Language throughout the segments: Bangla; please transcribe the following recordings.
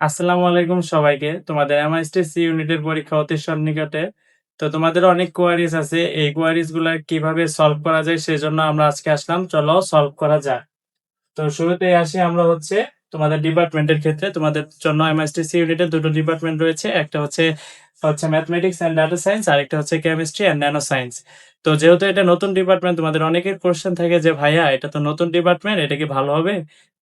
আসসালামু আলাইকুম সবাইকে। তোমাদের এমআইএসটিসি ইউনিটের পরীক্ষা অতি সন্নিকটে। তো তোমাদের অনেক কোয়ারিজ আছে। এই কোয়ারিজ গুলা কিভাবে সলভ করা যায় সেজন্য আমরা আজকে আসলাম। চলো সলভ করা যাক। তো শুরুতেই আসি আমরা হচ্ছে তোমাদের ডিপার্টমেন্টের ক্ষেত্রে। তোমাদের জন্য এমআইএসটিসি ইউনিটে ২ টো ডিপার্টমেন্ট রয়েছে। একটা হচ্ছে ম্যাথমেটিক্স অ্যান্ড ডাটা সায়েন্স, আরেকটা হচ্ছে কেমিস্ট্রি অ্যান্ড ন্যানো সায়েন্স। তো যেহেতু এটা নতুন ডিপার্টমেন্ট, তোমাদের অনেকের কোয়েশ্চেন থাকে যে, "ভাইয়া এটা তো নতুন ডিপার্টমেন্ট, এটা কি ভালো হবে?"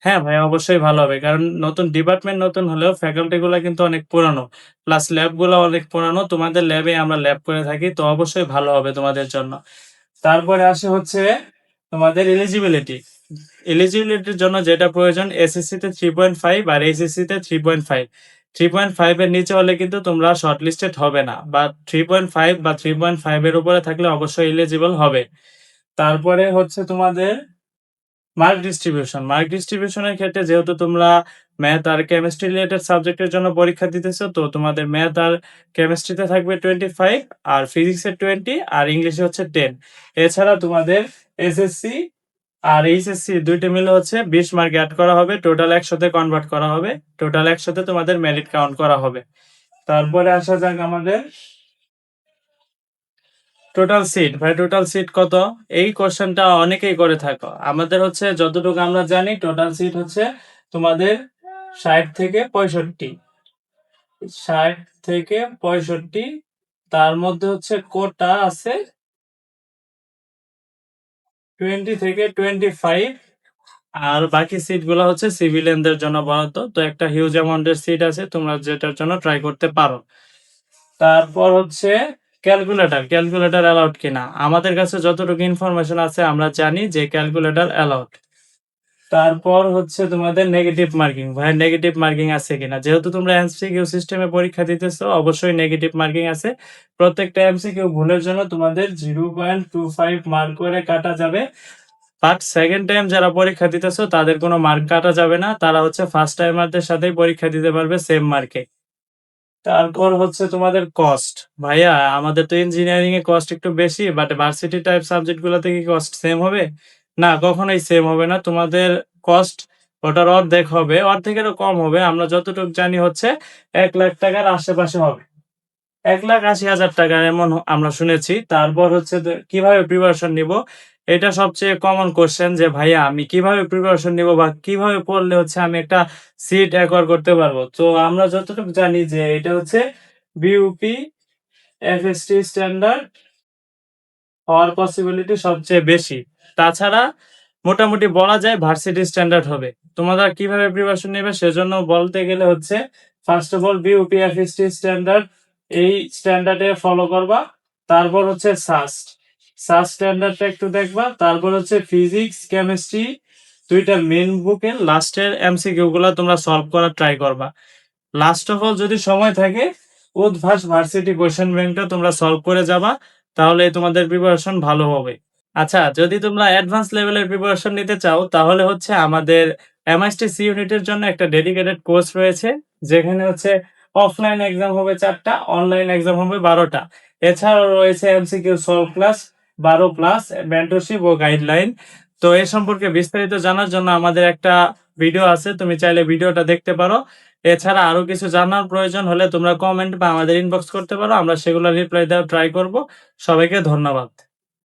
হ্যাঁ ভাইয়া, অবশ্যই ভালো হবে। কারণ নতুন ডিপার্টমেন্ট নতুন হলেও ফ্যাকাল্টি গুলা কিন্তু অনেক পুরানো। প্লাস ল্যাব গুলা অনেক পুরানো। তোমাদের ল্যাবে আমরা ল্যাব করে থাকি। তো অবশ্যই ভালো হবে তোমাদের জন্য। তারপরে আসে হচ্ছে তোমাদের এলিজিবিলিটি। এলিজিবিলিটির জন্য যেটা প্রয়োজন, এসএসসিতে 3.5 আর এইচএসসিতে 3.5। 3.5 এর নিচে হলে কিন্তু তোমরা শর্টলিস্টেড হবে না, বা 3.5 বা 3.5 এর উপরে থাকলে অবশ্যই এলিজিবল হবে। তারপরে হচ্ছে তোমাদের মার্ক ডিস্ট্রিবিউশন। মার্ক ডিস্ট্রিবিউশনের ক্ষেত্রে যেহেতু তোমরা ম্যাথ আর কেমিস্ট্রি রিলেটেড সাবজেক্টের জন্য পরীক্ষা দিতেছো, তো তোমাদের ম্যাথ আর কেমিস্ট্রিতে থাকবে 25, আর ফিজিক্সে 20, আর ইংলিশে হচ্ছে 10। এছাড়া তোমাদের এসএসসি আর এইচএসসি ২ টা মিলে হচ্ছে 20 মার্ক এড করা হবে। টোটাল ১০০ তে কনভার্ট করা হবে। টোটাল ১০০ তে তোমাদের মেরিট কাউন্ট করা হবে। তারপরে আসা যাক আমাদের টোটাল সিট। ভাই টোটাল সিট কত? এই কোশ্চেনটা অনেকেই করে থাকো। আমাদের হচ্ছে যতটুকু আমরা জানি, টোটাল সিট হচ্ছে তোমাদের ৬০ থেকে ৬৫। ৬০ থেকে ৬৫। তার মধ্যে হচ্ছে কোটা আছে 20 থেকে 25। আর বাকি সিটগুলো হচ্ছে সিভিলিয়ানদের জন্য বরাদ্দ। তো একটা হিউজ অ্যামাউন্টের সিট আছে, তোমরা যেটার জন্য ট্রাই করতে পারো। তারপর হচ্ছে ক্যালকুলেটর। ক্যালকুলেটর অ্যালাউড কিনা? আমাদের কাছে যতটুকু ইনফরমেশন আছে আমরা জানি যে ক্যালকুলেটর অ্যালাউড। তারপর হচ্ছে তোমাদের নেগেটিভ মার্কিং। ভাই নেগেটিভ মার্কিং আছে কিনা? যেহেতু তোমরা এমসিকিউ সিস্টেমে পরীক্ষা দিতেছো, অবশ্যই নেগেটিভ মার্কিং আছে। প্রত্যেকটা এমসিকিউ ভুলের জন্য তোমাদের 0.25 মার্ক করে কাটা যাবে। বাট সেকেন্ড টাইম যারা পরীক্ষা দিতেছো তাদের কোনো মার্ক কাটা যাবে না। তারা হচ্ছে ফার্স্ট টাইমারদের সাথেই পরীক্ষা দিতে পারবে সেম মার্কে। তারপর হচ্ছে তোমাদের কস্ট। ভাইয়া আমাদের তো ইঞ্জিনিয়ারিং এ কস্ট একটু বেশি, বাট ভার্সিটি টাইপ সাবজেক্ট গুলোতে কি কস্ট সেম হবে? না, কখনোই সেম হবে না। তোমাদের কস্ট ওটার অর্ধেক হবে, অর্ধেকেরও কম হবে। আমরা যতটুকু জানি হচ্ছে ১,০০,০০০ টাকার আশেপাশে হবে। ১,৮০,০০০ টাকা এমন আমরা শুনেছি। তারপর হচ্ছে কিভাবে প্রিপারেশন নিব? এটা সবচেয়ে কমন কোয়েশ্চেন যে, ভাইয়া আমি কিভাবে প্রিপারেশন নিব বা কিভাবে পড়লে হচ্ছে আমি একটা সিট অ্যাকোয়ার করতে পারবো? তো আমরা যতটুকু জানি যে এটা হচ্ছে বিইউপি, এফএসটি স্ট্যান্ডার্ড হওয়ার পসিবিলিটি সবচেয়ে বেশি। তাছাড়া মোটামুটি বলা যায় ভার্সিটি স্ট্যান্ডার্ড হবে। তোমরা কিভাবে প্রিপারেশন নেবে সেজন্য বলতে গেলে হচ্ছে, first of all BUP, FST standard, এই স্ট্যান্ডার্ডে ফলো করবা। তারপর হচ্ছে সাস্ট। সাস্ট স্ট্যান্ডার্ডটা একটু দেখবা। তারপর হচ্ছে ফিজিক্স, কেমিস্ট্রি ২ টা মেইন বুকের লাস্টের এমসিকিউ গুলা তোমরা সলভ করার ট্রাই করবা। লাস্ট অফ অল যদি সময় থাকে, উদ্ভাস ভার্সিটি কোয়েশ্চেন ব্যাংকটা তোমরা সলভ করে যাবা। তাহলে তোমাদের প্রিপারেশন ভালো হবে। আচ্ছা, যদি তোমরা অ্যাডভান্স লেভেলের প্রিপারেশন নিতে চাও, তাহলে হচ্ছে আমাদের এমআইএসটিসি ইউনিটের জন্য একটা ডেডিকেটেড কোর্স রয়েছে, যেখানে হচ্ছে অফলাইন এক্সাম হবে ৪ টা, অনলাইন এক্সাম হবে ১২ টা। এছাড়াও রয়েছে MCQ solve class ১২ plus mentorship ও গাইডলাইন। তো এ সম্পর্কে বিস্তারিত জানার জন্য আমাদের একটা ভিডিও আছে, তুমি চাইলে ভিডিওটা দেখতে পারো। এছাড়া আরো কিছু জানার প্রয়োজন হলে তোমরা কমেন্ট বা আমাদের ইনবক্স করতে পারো, আমরা সেগুলো রিপ্লাই দেওয়ার ট্রাই করব। সবাইকে ধন্যবাদ।